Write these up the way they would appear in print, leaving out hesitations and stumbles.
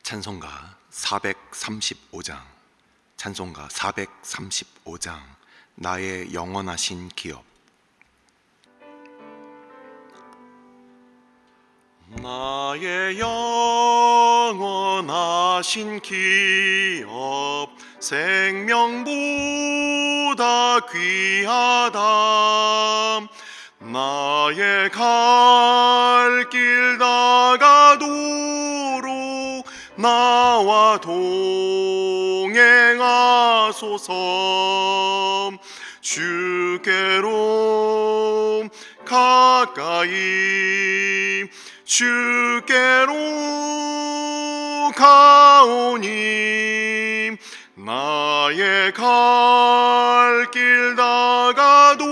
찬송가 435장, 찬송가 435장, 나의 영원하신 기업. 나의 영원하신 기업, 생명보다 귀하다. 나의 갈 길 다가도록 나와 동행하소서. 주께로 가까이 주께로 가오니 나의 갈 길 다가도록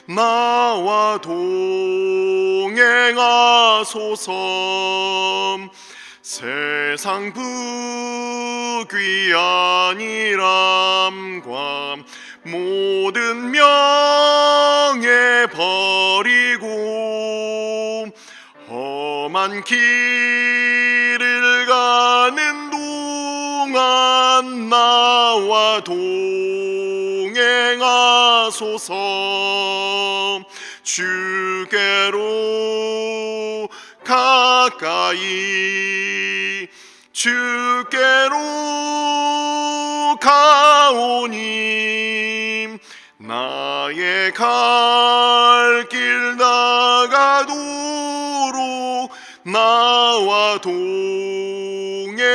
나와 동행하소서. 세상 부귀한 일함과 모든 명예 버리고 험한 길을 가는 동안 나와 동행하소서. 주께로 가까이 주께로 가오니 나의 갈 길 다가도록 나와 동행하소서.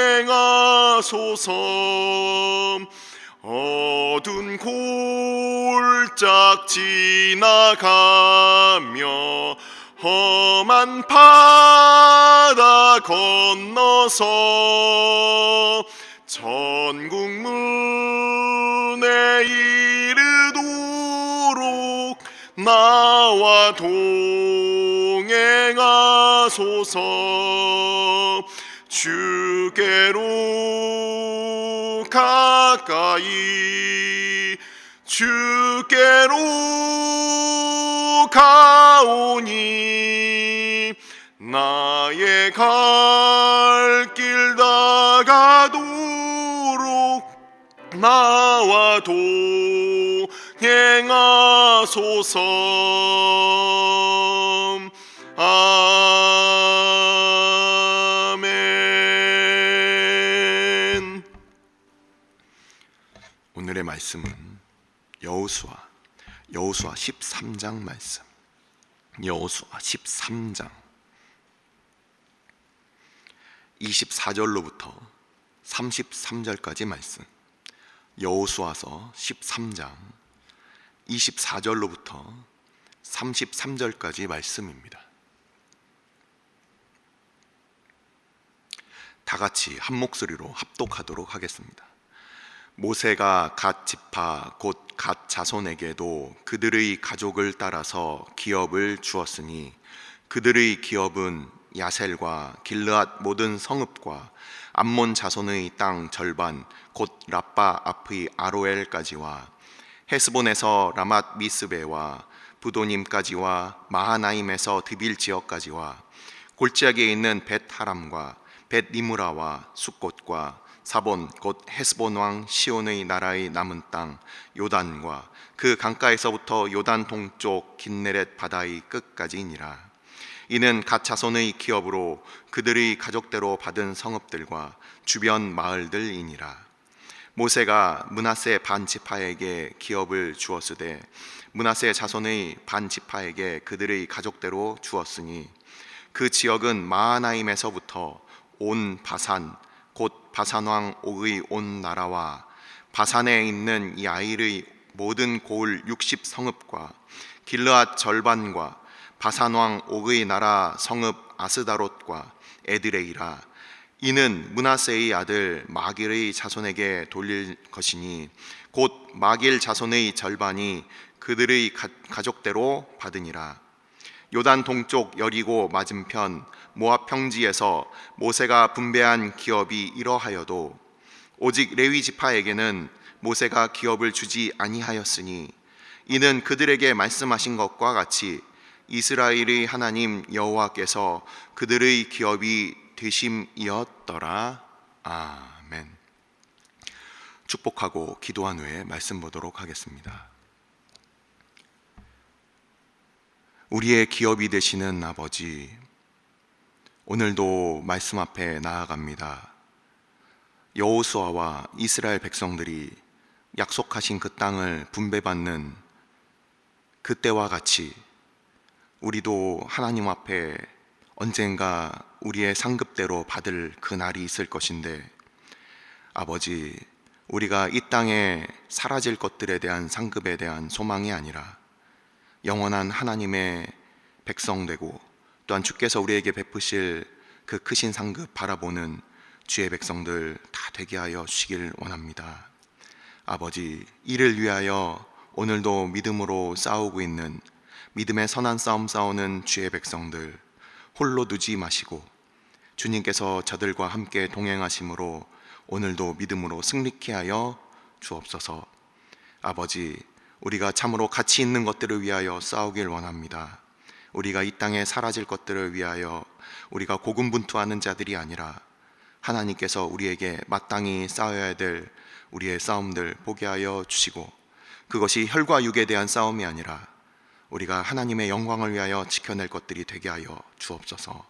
어두운 골짝 지나가며 험한 바다 건너서 천국 문에 이르도록 나와 동행하소서. 주께로 가까이 주께로 가오니 나의 갈 길 다가도록 나와 동행하소서. 아멘. 오늘의 말씀은 여호수아 13장 말씀. 여호수아 13장 24절로부터 33절까지 말씀. 여호수아서 13장 24절로부터 33절까지 말씀입니다. 다 같이 한 목소리로 합독하도록 하겠습니다. 모세가 갓 지파 곧 갓 자손에게도 그들의 가족을 따라서 기업을 주었으니 그들의 기업은 야셀과 길르앗 모든 성읍과 암몬 자손의 땅 절반 곧 라빠 앞의 아로엘까지와 헤스본에서 라맛 미스베와 부도님까지와 마하나임에서 드빌 지역까지와 골짜기에 있는 벳하람과 벳니무라와 숫곳과 사본 곧 헤스본 왕 시온의 나라의 남은 땅 요단과 그 강가에서부터 요단 동쪽 긴네렛 바다의 끝까지니라. 이는 갓 자손의 기업으로 그들의 가족대로 받은 성읍들과 주변 마을들이니라. 모세가 므낫세 반 지파에게 기업을 주었으되 므낫세 자손의 반 지파에게 그들의 가족대로 주었으니 그 지역은 마하나임에서부터 온 바산 곧 바산왕 옥의 온 나라와 바산에 있는 야일의 모든 고을 60성읍과 길르앗 절반과 바산왕 옥의 나라 성읍 아스다롯과 에드레이라. 이는 므낫세의 아들 마길의 자손에게 돌릴 것이니 곧 마길 자손의 절반이 그들의 가족대로 받으니라. 요단 동쪽 여리고 맞은편 모압 평지에서 모세가 분배한 기업이 이러하여도 오직 레위 지파에게는 모세가 기업을 주지 아니하였으니 이는 그들에게 말씀하신 것과 같이 이스라엘의 하나님 여호와께서 그들의 기업이 되심이었더라. 아멘. 축복하고 기도한 후에 말씀 보도록 하겠습니다. 우리의 기업이 되시는 아버지, 오늘도 말씀 앞에 나아갑니다. 여호수아와 이스라엘 백성들이 약속하신 그 땅을 분배받는 그때와 같이 우리도 하나님 앞에 언젠가 우리의 상급대로 받을 그 날이 있을 것인데, 아버지, 우리가 이 땅에 사라질 것들에 대한 상급에 대한 소망이 아니라 영원한 하나님의 백성 되고, 또한 주께서 우리에게 베푸실 그 크신 상급 바라보는 주의 백성들 다 되게 하여 주시길 원합니다. 아버지, 이를 위하여 오늘도 믿음으로 싸우고 있는, 믿음의 선한 싸움 싸우는 주의 백성들 홀로 두지 마시고 주님께서 저들과 함께 동행하심으로 오늘도 믿음으로 승리케 하여 주옵소서. 아버지, 우리가 참으로 가치 있는 것들을 위하여 싸우길 원합니다. 우리가 이 땅에 사라질 것들을 위하여 우리가 고군분투하는 자들이 아니라 하나님께서 우리에게 마땅히 싸워야 될 우리의 싸움들 보게 하여 주시고, 그것이 혈과 육에 대한 싸움이 아니라 우리가 하나님의 영광을 위하여 지켜낼 것들이 되게 하여 주옵소서.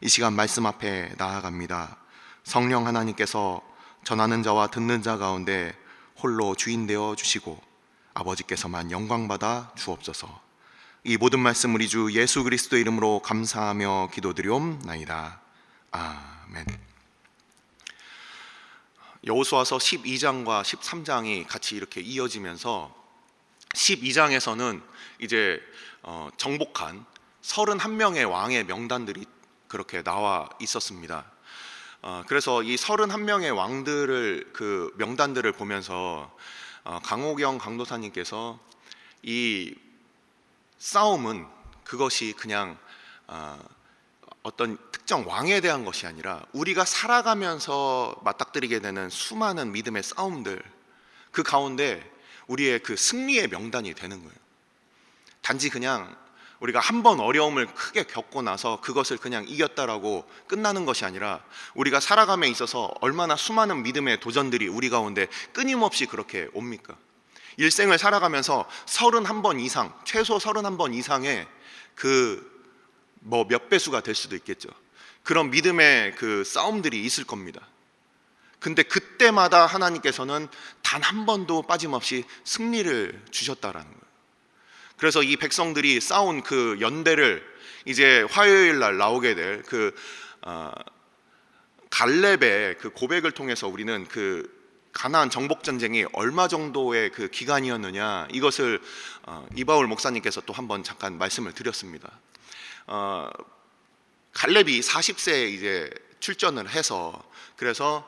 이 시간 말씀 앞에 나아갑니다. 성령 하나님께서 전하는 자와 듣는 자 가운데 홀로 주인 되어 주시고 아버지께서만 영광받아 주옵소서. 이 모든 말씀 우리 주 예수 그리스도 이름으로 감사하며 기도드리옵나이다. 아멘. 여호수아서 12장과 13장이 같이 이렇게 이어지면서 12장에서는 이제 정복한 31명의 왕의 명단들이 그렇게 나와 있었습니다. 그래서 이 31명의 왕들을, 그 명단들을 보면서 강호경 강도사님께서 이 싸움은 그것이 그냥 어떤 특정 왕에 대한 것이 아니라 우리가 살아가면서 맞닥뜨리게 되는 수많은 믿음의 싸움들, 그 가운데 우리의 그 승리의 명단이 되는 거예요. 단지 그냥 우리가 한 번 어려움을 크게 겪고 나서 그것을 그냥 이겼다라고 끝나는 것이 아니라 우리가 살아감에 있어서 얼마나 수많은 믿음의 도전들이 우리 가운데 끊임없이 그렇게 옵니까? 일생을 살아가면서 31번 이상, 최소 31번 이상의 그 몇 배수가 될 수도 있겠죠. 그런 믿음의 그 싸움들이 있을 겁니다. 근데 그때마다 하나님께서는 단 한 번도 빠짐없이 승리를 주셨다라는 거예요. 그래서 이 백성들이 싸운 그 연대를 이제 화요일 날 나오게 될 그 갈렙의 그 고백을 통해서 우리는 그 가나안 정복 전쟁이 얼마 정도의 그 기간이었느냐, 이것을 이바울 목사님께서 또 한번 잠깐 말씀을 드렸습니다. 갈렙이 40세에 이제 출전을 해서, 그래서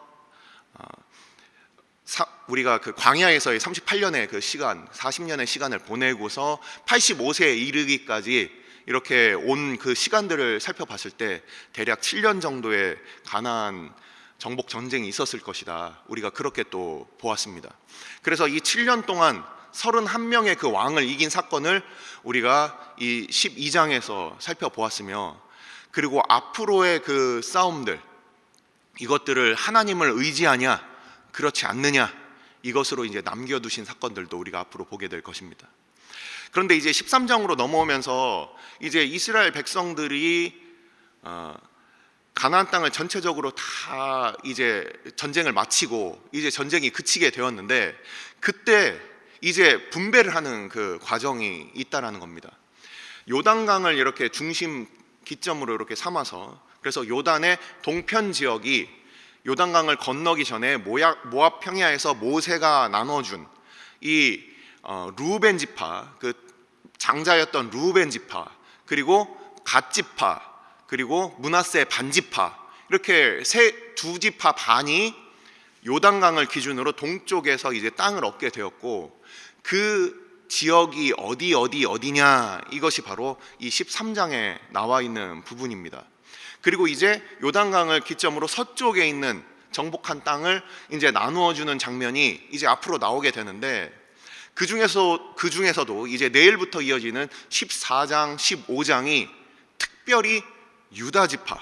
우리가 그 광야에서의 38년의 그 시간, 40년의 시간을 보내고서 85세에 이르기까지 이렇게 온 그 시간들을 살펴봤을 때 대략 7년 정도의 가나안 정복 전쟁이 있었을 것이다, 우리가 그렇게 또 보았습니다. 그래서 이 7년 동안 31명의 그 왕을 이긴 사건을 우리가 이 12장에서 살펴보았으며, 그리고 앞으로의 그 싸움들, 이것들을 하나님을 의지하냐 그렇지 않느냐, 이것으로 이제 남겨두신 사건들도 우리가 앞으로 보게 될 것입니다. 그런데 이제 13장으로 넘어오면서 이제 이스라엘 백성들이 가나안 땅을 전체적으로 다 이제 전쟁을 마치고 이제 전쟁이 그치게 되었는데, 그때 이제 분배를 하는 그 과정이 있다라는 겁니다. 요단강을 이렇게 중심 기점으로 이렇게 삼아서, 그래서 요단의 동편 지역이 요단강을 건너기 전에 모압 평야에서 모세가 나눠준 이 루벤 지파, 그 장자였던 루벤 지파, 그리고 갓 지파, 그리고 므낫세 반 지파, 이렇게 두 지파 반이 요단강을 기준으로 동쪽에서 이제 땅을 얻게 되었고, 그 지역이 어디냐, 이것이 바로 이 13장에 나와 있는 부분입니다. 그리고 이제 요단강을 기점으로 서쪽에 있는 정복한 땅을 이제 나누어 주는 장면이 이제 앞으로 나오게 되는데, 그 중에서도 이제 내일부터 이어지는 14장, 15장이 특별히 유다 지파,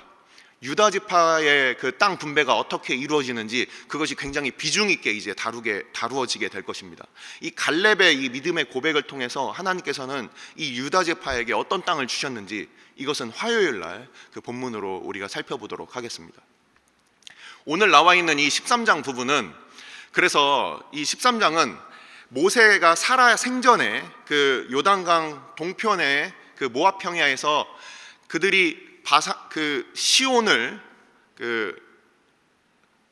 유다 지파의 그 땅 분배가 어떻게 이루어지는지 그것이 굉장히 비중 있게 이제 다루어지게 될 것입니다. 이 갈렙의 이 믿음의 고백을 통해서 하나님께서는 이 유다 지파에게 어떤 땅을 주셨는지 이것은 화요일 날 그 본문으로 우리가 살펴보도록 하겠습니다. 오늘 나와 있는 이 13장 부분은, 그래서 이 13장은 모세가 살아 생전에 그 요단강 동편의 그 모압 평야에서 그들이 시온을,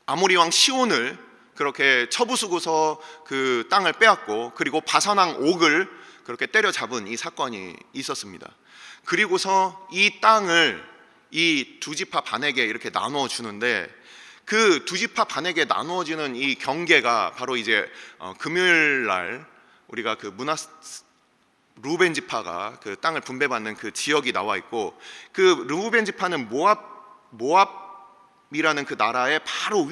아모리 왕 시온을 그렇게 쳐부수고서 그 땅을 빼앗고, 그리고 바산 왕 옥을 그렇게 때려잡은 이 사건이 있었습니다. 그리고서 이 땅을 이 두 지파 반에게 이렇게 나누어 주는데, 그 두 지파 반에게 나누어지는 이 경계가 바로 이제 금요일 날 우리가 그 루벤 지파가 그 땅을 분배받는 그 지역이 나와 있고, 그 루벤 지파는 모압이라는 그 나라의 바로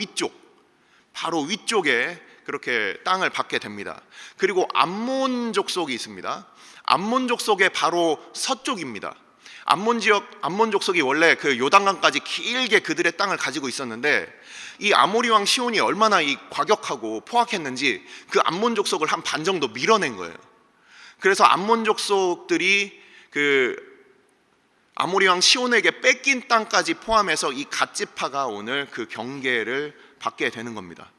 위쪽에 그렇게 땅을 받게 됩니다. 그리고 암몬 족속이 있습니다. 암몬 족속의 바로 서쪽입니다. 암몬 족속이 원래 그 요단강까지 길게 그들의 땅을 가지고 있었는데, 이 아모리 왕 시온이 얼마나 이 과격하고 포악했는지 그 암몬 족속을 한 반 정도 밀어낸 거예요. 그래서 암몬 족속들이 그 아모리 왕 시온에게 뺏긴 땅까지 포함해서 이 갓 지파가 오늘 그 경계를 받게 되는 겁니다.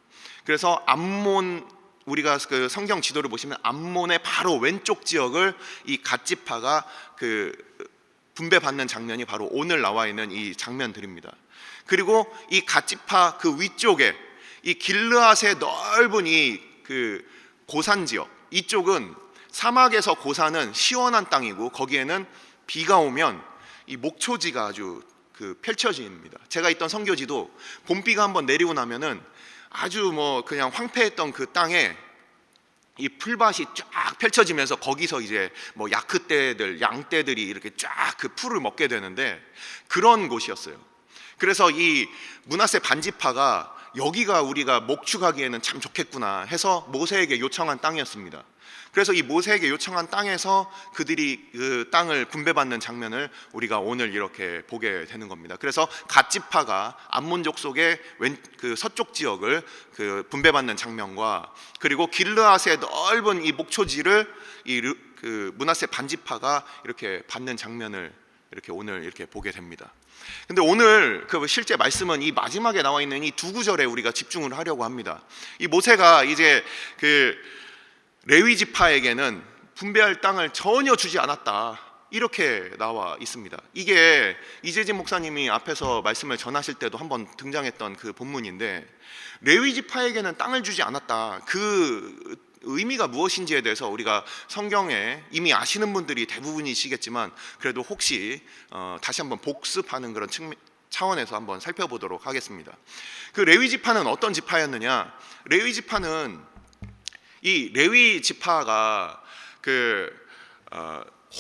그래서 암몬, 우리가 그 성경 지도를 보시면 암몬의 바로 왼쪽 지역을 이 갓 지파가 그 분배받는 장면이 바로 오늘 나와 있는 이 장면들입니다. 그리고 이 갓 지파 그 위쪽에 이 길르앗의 넓은 이 그 고산 지역, 이쪽은 사막에서 고산은 시원한 땅이고, 거기에는 비가 오면 이 목초지가 아주 그 펼쳐집니다. 제가 있던 선교지도 봄비가 한번 내리고 나면은 아주 뭐 그냥 황폐했던 그 땅에 이 풀밭이 쫙 펼쳐지면서 거기서 이제 뭐 야크떼들, 양떼들이 이렇게 쫙 그 풀을 먹게 되는데, 그런 곳이었어요. 그래서 이 므낫세 반지파가 여기가 우리가 목축하기에는 참 좋겠구나 해서 모세에게 요청한 땅이었습니다. 그래서 이 모세에게 요청한 땅에서 그들이 그 땅을 분배받는 장면을 우리가 오늘 이렇게 보게 되는 겁니다. 그래서 갓 지파가 암몬 족속의 그 서쪽 지역을 그 분배받는 장면과, 그리고 길르앗의 넓은 이 목초지를 그 므낫세 반지파가 이렇게 받는 장면을 이렇게 오늘 이렇게 보게 됩니다. 근데 오늘 그 실제 말씀은 이 마지막에 나와 있는 이 두 구절에 우리가 집중을 하려고 합니다. 이 모세가 이제 그 레위 지파에게는 분배할 땅을 전혀 주지 않았다, 이렇게 나와 있습니다. 이게 이재진 목사님이 앞에서 말씀을 전하실 때도 한번 등장했던 그 본문인데, 레위 지파에게는 땅을 주지 않았다, 그 의미가 무엇인지에 대해서 우리가 성경에 이미 아시는 분들이 대부분이시겠지만, 그래도 혹시 다시 한번 복습하는 그런 차원에서 한번 살펴보도록 하겠습니다. 그 레위 지파는 어떤 지파였느냐? 레위 지파는 이 레위 지파가 그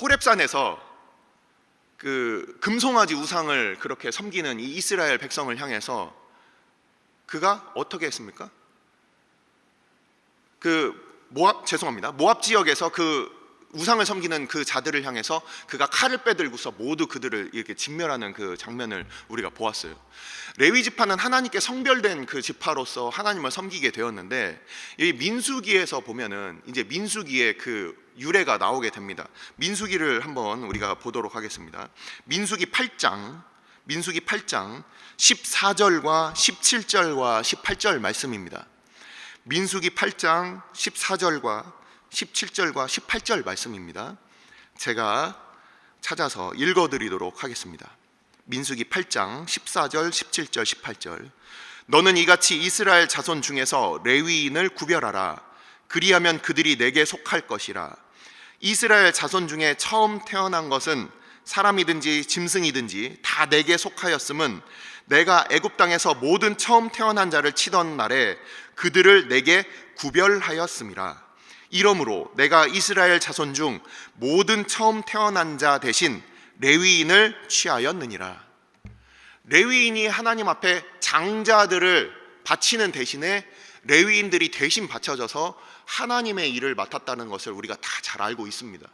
호렙산에서 그 금송아지 우상을 그렇게 섬기는 이 이스라엘 백성을 향해서 그가 어떻게 했습니까? 모압 지역에서 그 우상을 섬기는 그 자들을 향해서 그가 칼을 빼들고서 모두 그들을 이렇게 진멸하는 그 장면을 우리가 보았어요. 레위 지파는 하나님께 성별된 그 지파로서 하나님을 섬기게 되었는데, 이 민수기에서 보면은 이제 민수기의 그 유래가 나오게 됩니다. 민수기를 한번 우리가 보도록 하겠습니다. 민수기 8장 14절과 17절과 18절 말씀입니다. 민수기 8장 14절과 17절과 18절 말씀입니다. 제가 찾아서 읽어드리도록 하겠습니다. 민수기 8장 14절, 17절, 18절. 너는 이같이 이스라엘 자손 중에서 레위인을 구별하라. 그리하면 그들이 내게 속할 것이라. 이스라엘 자손 중에 처음 태어난 것은 사람이든지 짐승이든지 다 내게 속하였음은 내가 애굽 땅에서 모든 처음 태어난 자를 치던 날에 그들을 내게 구별하였음이라. 이러므로 내가 이스라엘 자손 중 모든 처음 태어난 자 대신 레위인을 취하였느니라. 레위인이 하나님 앞에 장자들을 바치는 대신에 레위인들이 대신 바쳐져서 하나님의 일을 맡았다는 것을 우리가 다 잘 알고 있습니다.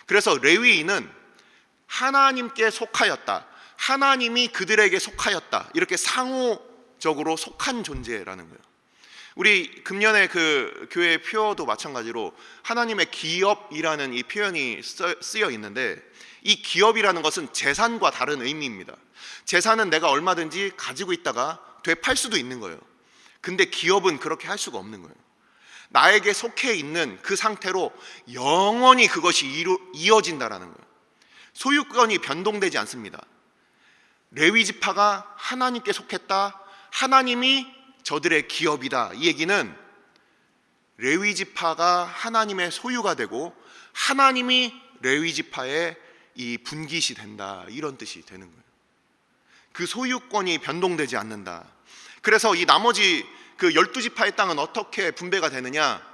그래서 레위인은 하나님께 속하였다, 하나님이 그들에게 속하였다, 이렇게 상호적으로 속한 존재라는 거예요. 우리 금년에 그 교회 표어도 마찬가지로 하나님의 기업이라는 이 표현이 쓰여 있는데, 이 기업이라는 것은 재산과 다른 의미입니다. 재산은 내가 얼마든지 가지고 있다가 되팔 수도 있는 거예요. 근데 기업은 그렇게 할 수가 없는 거예요. 나에게 속해 있는 그 상태로 영원히 그것이 이어진다라는 거예요. 소유권이 변동되지 않습니다. 레위 지파가 하나님께 속했다, 하나님이 저들의 기업이다, 이 얘기는 레위 지파가 하나님의 소유가 되고 하나님이 레위 지파의 이 분깃이 된다, 이런 뜻이 되는 거예요. 그 소유권이 변동되지 않는다. 그래서 이 나머지 그 12지파의 땅은 어떻게 분배가 되느냐,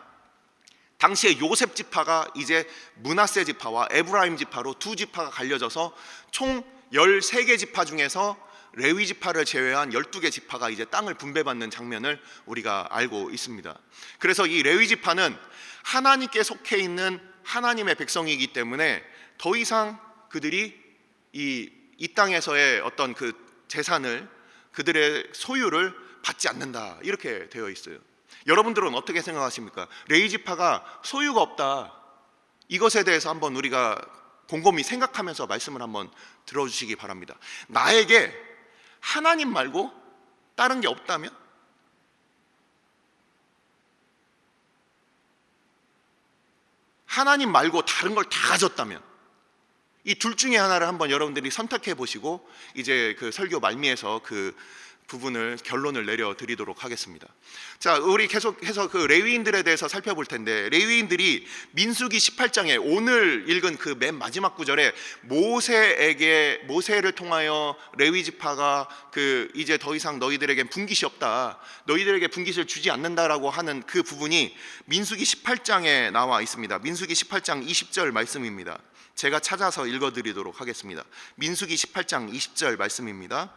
당시에 요셉 지파가 이제 므낫세 지파와 에브라임 지파로 두 지파가 갈려져서 총 13개 지파 중에서 레위 지파를 제외한 12개 지파가 이제 땅을 분배받는 장면을 우리가 알고 있습니다. 그래서 이 레위 지파는 하나님께 속해 있는 하나님의 백성이기 때문에 더 이상 그들이 이 땅에서의 어떤 그 재산을, 그들의 소유를 받지 않는다, 이렇게 되어 있어요. 여러분들은 어떻게 생각하십니까? 레위 지파가 소유가 없다, 이것에 대해서 한번 우리가 곰곰이 생각하면서 말씀을 한번 들어주시기 바랍니다. 나에게 하나님 말고 다른 게 없다면? 하나님 말고 다른 걸 다 가졌다면? 이 둘 중에 하나를 한번 여러분들이 선택해 보시고 이제 그 설교 말미에서 그 부분을, 결론을 내려드리도록 하겠습니다. 자, 우리 계속해서 그 레위인들에 대해서 살펴볼 텐데, 레위인들이 민수기 18장에 오늘 읽은 그 맨 마지막 구절에 모세를 통하여 레위 지파가 그 이제 더 이상 너희들에게 분깃이 없다, 너희들에게 분깃을 주지 않는다라고 하는 그 부분이 민수기 18장에 나와 있습니다. 민수기 18장 20절 말씀입니다. 제가 찾아서 읽어드리도록 하겠습니다. 민수기 18장 20절 말씀입니다.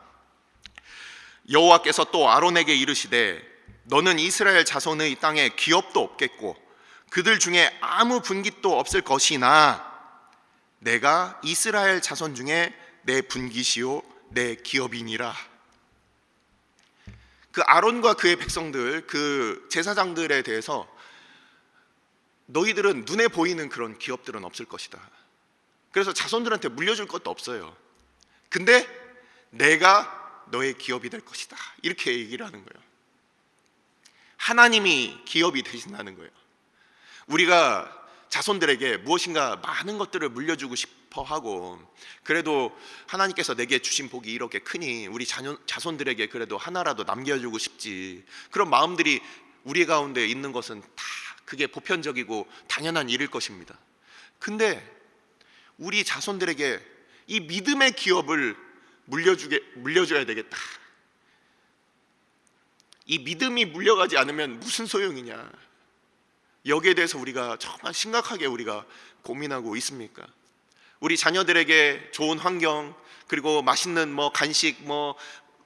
여호와께서 또 아론에게 이르시되 너는 이스라엘 자손의 땅에 기업도 없겠고 그들 중에 아무 분깃도 없을 것이나 내가 이스라엘 자손 중에 내 분깃이요 내 기업이니라. 그 아론과 그의 백성들, 그 제사장들에 대해서 너희들은 눈에 보이는 그런 기업들은 없을 것이다. 그래서 자손들한테 물려줄 것도 없어요. 근데 내가 너의 기업이 될 것이다, 이렇게 얘기를 하는 거예요. 하나님이 기업이 되신다는 거예요. 우리가 자손들에게 무엇인가 많은 것들을 물려주고 싶어 하고, 그래도 하나님께서 내게 주신 복이 이렇게 크니 우리 자손들에게 그래도 하나라도 남겨주고 싶지, 그런 마음들이 우리 가운데 있는 것은 다 그게 보편적이고 당연한 일일 것입니다. 근데 우리 자손들에게 이 믿음의 기업을 물려줘야 되겠다. 이 믿음이 물려가지 않으면 무슨 소용이냐, 여기에 대해서 우리가 정말 심각하게 우리가 고민하고 있습니까? 우리 자녀들에게 좋은 환경, 그리고 맛있는 뭐 간식, 뭐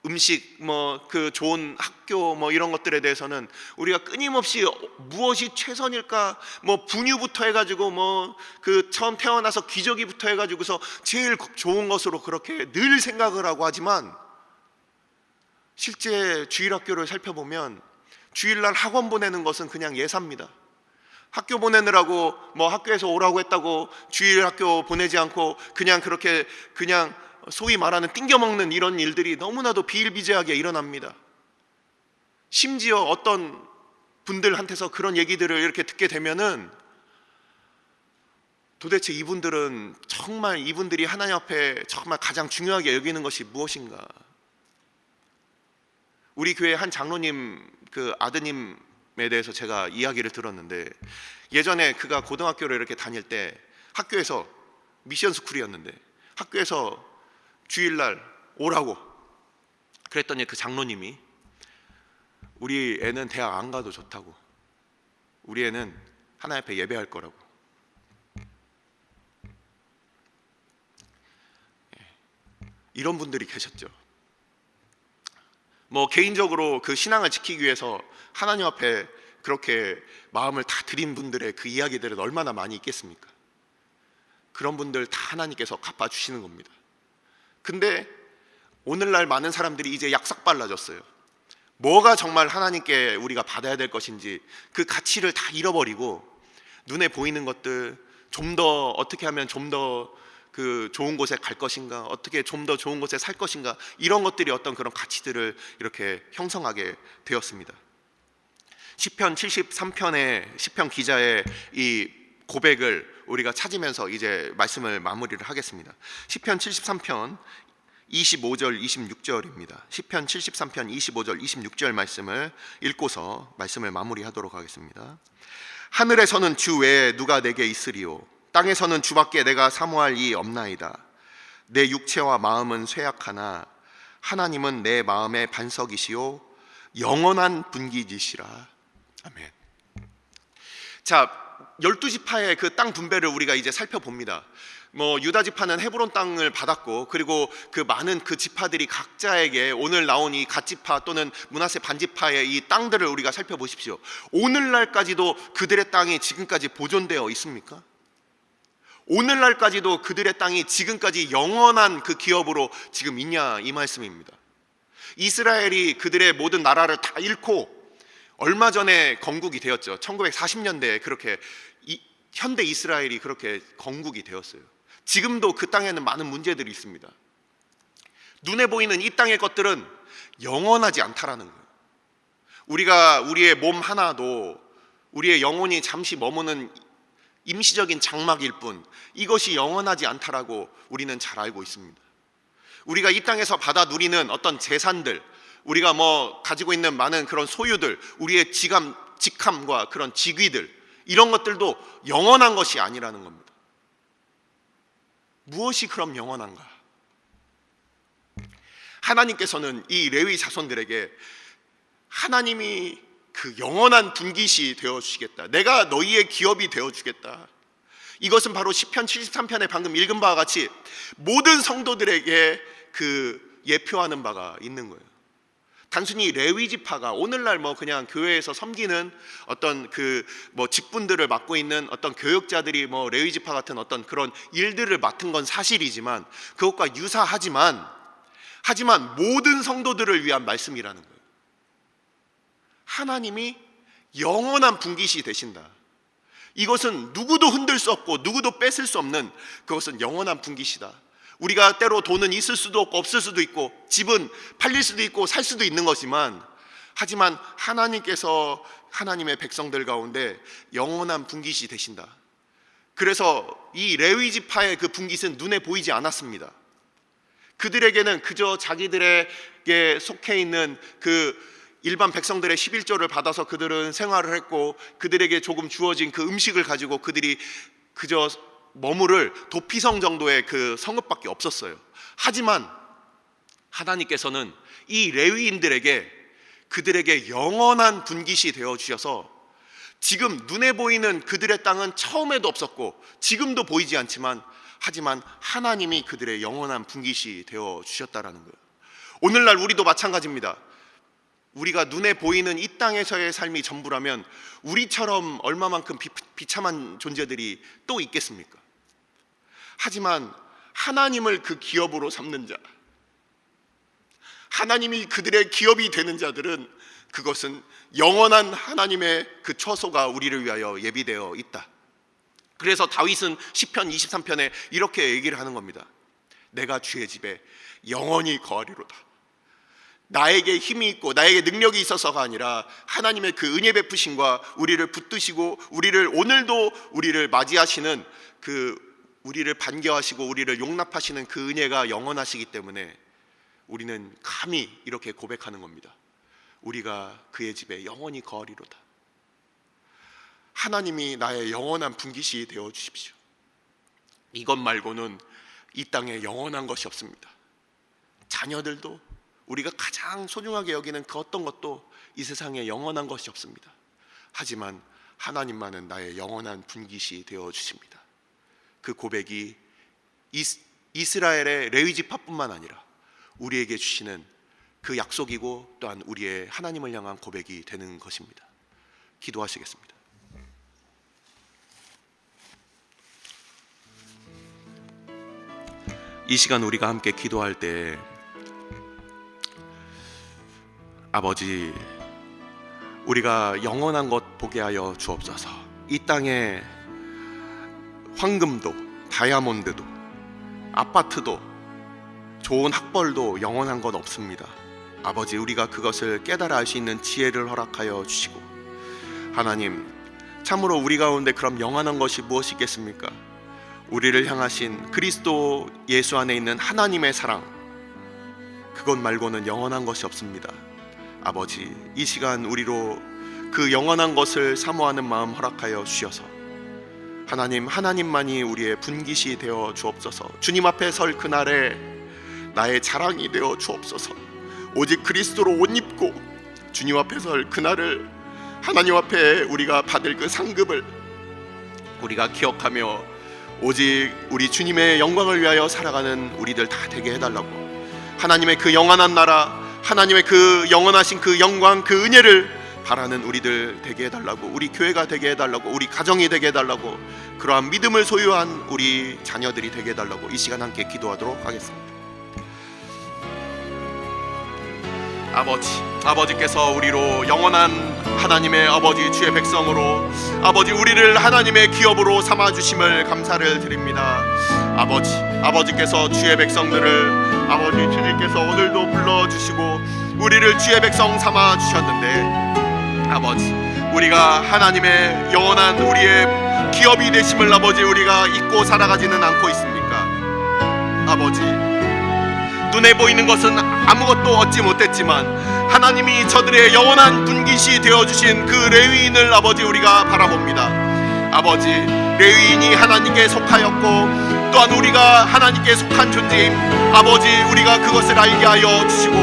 음식, 뭐 그 좋은 학교, 뭐 이런 것들에 대해서는 우리가 끊임없이 무엇이 최선일까, 뭐 분유부터 해가지고 뭐 그 처음 태어나서 기저귀부터 해가지고서 제일 좋은 것으로 그렇게 늘 생각을 하고 하지만, 실제 주일학교를 살펴보면 주일날 학원 보내는 것은 그냥 예사입니다. 학교 보내느라고 뭐 학교에서 오라고 했다고 주일학교 보내지 않고 그냥 그렇게 그냥 소위 말하는 띵겨 먹는 이런 일들이 너무나도 비일비재하게 일어납니다. 심지어 어떤 분들한테서 그런 얘기들을 이렇게 듣게 되면은 도대체 이분들은 정말, 이분들이 하나님 앞에 정말 가장 중요하게 여기는 것이 무엇인가? 우리 교회 한 장로님 그 아드님에 대해서 제가 이야기를 들었는데, 예전에 그가 고등학교를 이렇게 다닐 때 학교에서 미션 스쿨이었는데 학교에서 주일날 오라고 그랬더니 그 장로님이 우리 애는 대학 안 가도 좋다고, 우리 애는 하나님 앞에 예배할 거라고. 이런 분들이 계셨죠. 뭐 개인적으로 그 신앙을 지키기 위해서 하나님 앞에 그렇게 마음을 다 드린 분들의 그 이야기들은 얼마나 많이 있겠습니까? 그런 분들 다 하나님께서 갚아주시는 겁니다. 근데 오늘날 많은 사람들이 이제 약삭빨라졌어요. 뭐가 정말 하나님께 우리가 받아야 될 것인지 그 가치를 다 잃어버리고 눈에 보이는 것들, 좀 더 어떻게 하면 좀 더 그 좋은 곳에 갈 것인가, 어떻게 좀 더 좋은 곳에 살 것인가, 이런 것들이 어떤 그런 가치들을 이렇게 형성하게 되었습니다. 시편 73편의 시편 기자의 이 고백을 우리가 찾으면서 이제 말씀을 마무리를 하겠습니다. 시편 73편 25절 26절입니다. 시편 73편 25절 26절 말씀을 읽고서 말씀을 마무리하도록 하겠습니다. 하늘에서는 주 외에 누가 내게 있으리요, 땅에서는 주밖에 내가 사모할 이 없나이다. 내 육체와 마음은 쇠약하나 하나님은 내 마음의 반석이시요 영원한 분기지시라. 아멘. 자, 12지파의 그 땅 분배를 우리가 이제 살펴봅니다. 유다 지파는 헤브론 땅을 받았고, 그리고 그 많은 그 지파들이 각자에게 오늘 나온 이 갓지파 또는 므낫세 반지파의 이 땅들을 우리가 살펴보십시오. 오늘날까지도 그들의 땅이 지금까지 보존되어 있습니까? 오늘날까지도 그들의 땅이 지금까지 영원한 그 기업으로 지금 있냐, 이 말씀입니다. 이스라엘이 그들의 모든 나라를 다 잃고 얼마 전에 건국이 되었죠. 1940년대에 그렇게 현대 이스라엘이 그렇게 건국이 되었어요. 지금도 그 땅에는 많은 문제들이 있습니다. 눈에 보이는 이 땅의 것들은 영원하지 않다라는 거예요. 우리가 우리의 몸 하나도 우리의 영혼이 잠시 머무는 임시적인 장막일 뿐, 이것이 영원하지 않다라고 우리는 잘 알고 있습니다. 우리가 이 땅에서 받아 누리는 어떤 재산들, 우리가 가지고 있는 많은 그런 소유들, 우리의 직함과 그런 직위들, 이런 것들도 영원한 것이 아니라는 겁니다. 무엇이 그럼 영원한가? 하나님께서는 이 레위 자손들에게 하나님이 그 영원한 분깃이 되어주시겠다, 내가 너희의 기업이 되어주겠다, 이것은 바로 시편 73편에 방금 읽은 바와 같이 모든 성도들에게 그 예표하는 바가 있는 거예요. 단순히 레위 지파가 오늘날 그냥 교회에서 섬기는 어떤 그 직분들을 맡고 있는 어떤 교역자들이 레위 지파 같은 어떤 그런 일들을 맡은 건 사실이지만, 그것과 유사하지만 모든 성도들을 위한 말씀이라는 거예요. 하나님이 영원한 분깃이 되신다. 이것은 누구도 흔들 수 없고 누구도 뺏을 수 없는, 그것은 영원한 분깃이다. 우리가 때로 돈은 있을 수도 없고 없을 수도 있고, 집은 팔릴 수도 있고 살 수도 있는 거지만, 하지만 하나님께서 하나님의 백성들 가운데 영원한 분깃이 되신다. 그래서 이 레위 지파의 그 분깃은 눈에 보이지 않았습니다. 그들에게는 그저 자기들에게 속해 있는 그 일반 백성들의 11조를 받아서 그들은 생활을 했고, 그들에게 조금 주어진 그 음식을 가지고 그들이 그저 머무를 도피성 정도의 그 성읍밖에 없었어요. 하지만 하나님께서는 이 레위인들에게 그들에게 영원한 분깃이 되어 주셔서, 지금 눈에 보이는 그들의 땅은 처음에도 없었고 지금도 보이지 않지만, 하지만 하나님이 그들의 영원한 분깃이 되어 주셨다라는 거예요. 오늘날 우리도 마찬가지입니다. 우리가 눈에 보이는 이 땅에서의 삶이 전부라면 우리처럼 얼마만큼 비참한 존재들이 또 있겠습니까? 하지만 하나님을 그 기업으로 삼는 자, 하나님이 그들의 기업이 되는 자들은 그것은 영원한 하나님의 그 처소가 우리를 위하여 예비되어 있다. 그래서 다윗은 시편 23편에 이렇게 얘기를 하는 겁니다. 내가 주의 집에 영원히 거하리로다. 나에게 힘이 있고 나에게 능력이 있어서가 아니라 하나님의 그 은혜 베푸심과 우리를 붙드시고 오늘도 우리를 맞이하시는 우리를 반겨하시고 우리를 용납하시는 그 은혜가 영원하시기 때문에 우리는 감히 이렇게 고백하는 겁니다. 우리가 그의 집에 영원히 거하리로다. 하나님이 나의 영원한 분깃이 되어 주십시오. 이것 말고는 이 땅에 영원한 것이 없습니다. 자녀들도, 우리가 가장 소중하게 여기는 그 어떤 것도 이 세상에 영원한 것이 없습니다. 하지만 하나님만은 나의 영원한 분깃이 되어 주십니다. 그 고백이 이스라엘의 레위 지파뿐만 아니라 우리에게 주시는 그 약속이고, 또한 우리의 하나님을 향한 고백이 되는 것입니다. 기도하시겠습니다. 이 시간 우리가 함께 기도할 때 아버지, 우리가 영원한 것 보게 하여 주옵소서. 이 땅에 황금도, 다이아몬드도, 아파트도, 좋은 학벌도 영원한 것 없습니다. 아버지, 우리가 그것을 깨달아 알 수 있는 지혜를 허락하여 주시고, 하나님, 참으로 우리 가운데 그럼 영원한 것이 무엇이 있겠습니까? 우리를 향하신 그리스도 예수 안에 있는 하나님의 사랑, 그것 말고는 영원한 것이 없습니다. 아버지, 이 시간 우리로 그 영원한 것을 사모하는 마음 허락하여 주셔서 하나님, 하나님만이 우리의 분깃이 되어 주옵소서. 주님 앞에 설 그날에 나의 자랑이 되어 주옵소서. 오직 그리스도로 옷 입고 주님 앞에 설 그날을, 하나님 앞에 우리가 받을 그 상급을 우리가 기억하며 오직 우리 주님의 영광을 위하여 살아가는 우리들 다 되게 해달라고, 하나님의 그 영원한 나라, 하나님의 그 영원하신 그 영광, 그 은혜를 바라는 우리들 되게 해달라고, 우리 교회가 되게 해달라고, 우리 가정이 되게 해달라고, 그러한 믿음을 소유한 우리 자녀들이 되게 해달라고 이 시간 함께 기도하도록 하겠습니다. 아버지께서 우리로 영원한 하나님의 아버지 주의 백성으로 아버지 우리를 하나님의 기업으로 삼아주심을 감사를 드립니다. 아버지께서 주의 백성들을 아버지 주님께서 오늘도 불러주시고 우리를 주의 백성 삼아주셨는데, 아버지, 우리가 하나님의 영원한 우리의 기업이 되심을 아버지 우리가 잊고 살아가지는 않고 있습니까? 아버지, 눈에 보이는 것은 아무것도 얻지 못했지만 하나님이 저들의 영원한 분깃이 되어주신 그 레위인을 아버지 우리가 바라봅니다. 아버지, 레위인이 하나님께 속하였고 또한 우리가 하나님께 속한 존재임 아버지 우리가 그것을 알게 하여 주시고,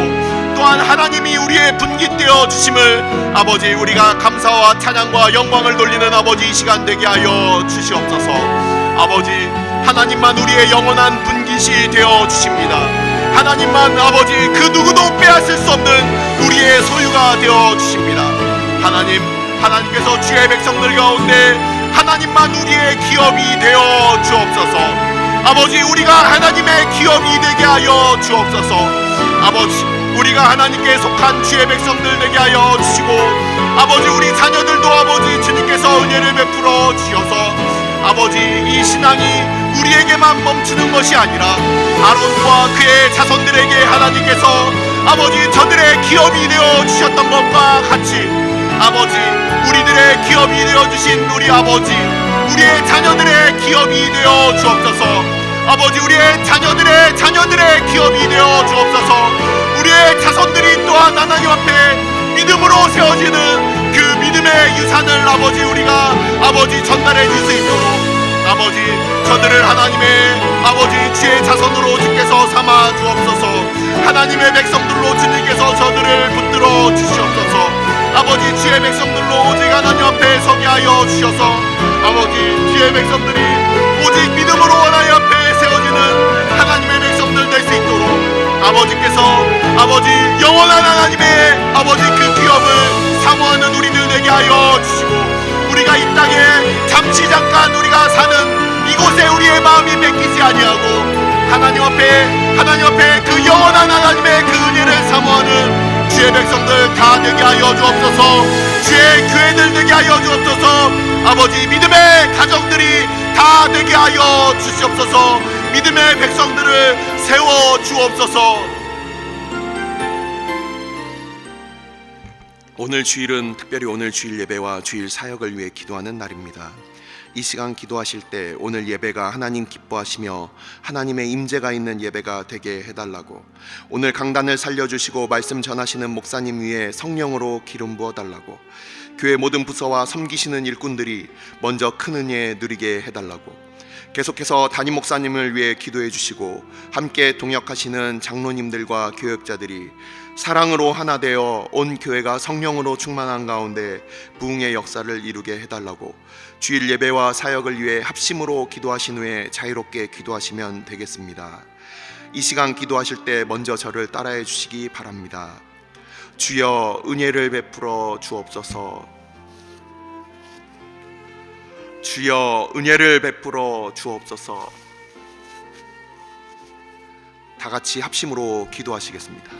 또한 하나님이 우리의 분깃 되어 주심을 아버지 우리가 감사와 찬양과 영광을 돌리는 아버지 이 시간 되게 하여 주시옵소서. 아버지, 하나님만 우리의 영원한 분깃이 되어 주십니다. 하나님만 아버지 그 누구도 빼앗을 수 없는 우리의 소유가 되어 주십니다. 하나님께서 주의 백성들 가운데 하나님만 우리의 기업이 되어 주옵소서. 아버지, 우리가 하나님의 기업이 되게 하여 주옵소서. 아버지, 우리가 하나님께 속한 주의 백성들 되게 하여 주시고, 아버지 우리 자녀들도 아버지 주님께서 은혜를 베풀어 주셔서 아버지 이 신앙이 우리에게만 멈추는 것이 아니라 아론과 그의 자손들에게 하나님께서 아버지 저들의 기업이 되어 주셨던 것과 같이 아버지 우리들의 기업이 되어 주신 우리 아버지, 우리의 자녀들의 기업이 되어 주옵소서. 아버지, 우리의 자녀들의 기업이 되어 주옵소서. 우리의 자손들이 또한 하나님 앞에 믿음으로 세워지는 그 믿음의 유산을 아버지 우리가 아버지 전달해 줄 수 있도록 아버지 저들을 하나님의 아버지 주의 자손으로 주께서 삼아 주옵소서. 하나님의 백성들로 주님께서 저들을 붙들어 주시옵소서. 아버지, 주의 백성들로 오직 하나님 앞에 서게 하여 주셔서 아버지 주의 백성들이 오직 믿음으로 하나님 앞에 세워지는 하나님의 백성들 될 수 있도록 아버지께서 아버지 영원한 하나님의 아버지 그 기업을 사모하는 우리들 되게 하여 주시고, 우리가 이 땅에 잠시 잠깐 우리가 사는 이곳에 우리의 마음이 뺏기지 아니하고 하나님 앞에 그 영원한 하나님의 그 은혜를 사모하는 주의 백성들 다 되게 하여 주옵소서. 주의 교회들 되게 하여 주옵소서. 아버지, 믿음의 가정들이 다 되게 하여 주시옵소서. 믿음의 백성들을 세워 주옵소서. 오늘 주일은 특별히 오늘 주일 예배와 주일 사역을 위해 기도하는 날입니다. 이 시간 기도하실 때 오늘 예배가 하나님 기뻐하시며 하나님의 임재가 있는 예배가 되게 해달라고, 오늘 강단을 살려주시고 말씀 전하시는 목사님 위에 성령으로 기름 부어달라고, 교회 모든 부서와 섬기시는 일꾼들이 먼저 큰 은혜 누리게 해달라고, 계속해서 담임 목사님을 위해 기도해 주시고 함께 동역하시는 장로님들과 교역자들이 사랑으로 하나 되어 온 교회가 성령으로 충만한 가운데 부흥의 역사를 이루게 해달라고, 주일 예배와 사역을 위해 합심으로 기도하신 후에 자유롭게 기도하시면 되겠습니다. 이 시간 기도하실 때 먼저 저를 따라해 주시기 바랍니다. 주여 은혜를 베풀어 주옵소서. 주여 은혜를 베풀어 주옵소서. 다 같이 합심으로 기도하시겠습니다.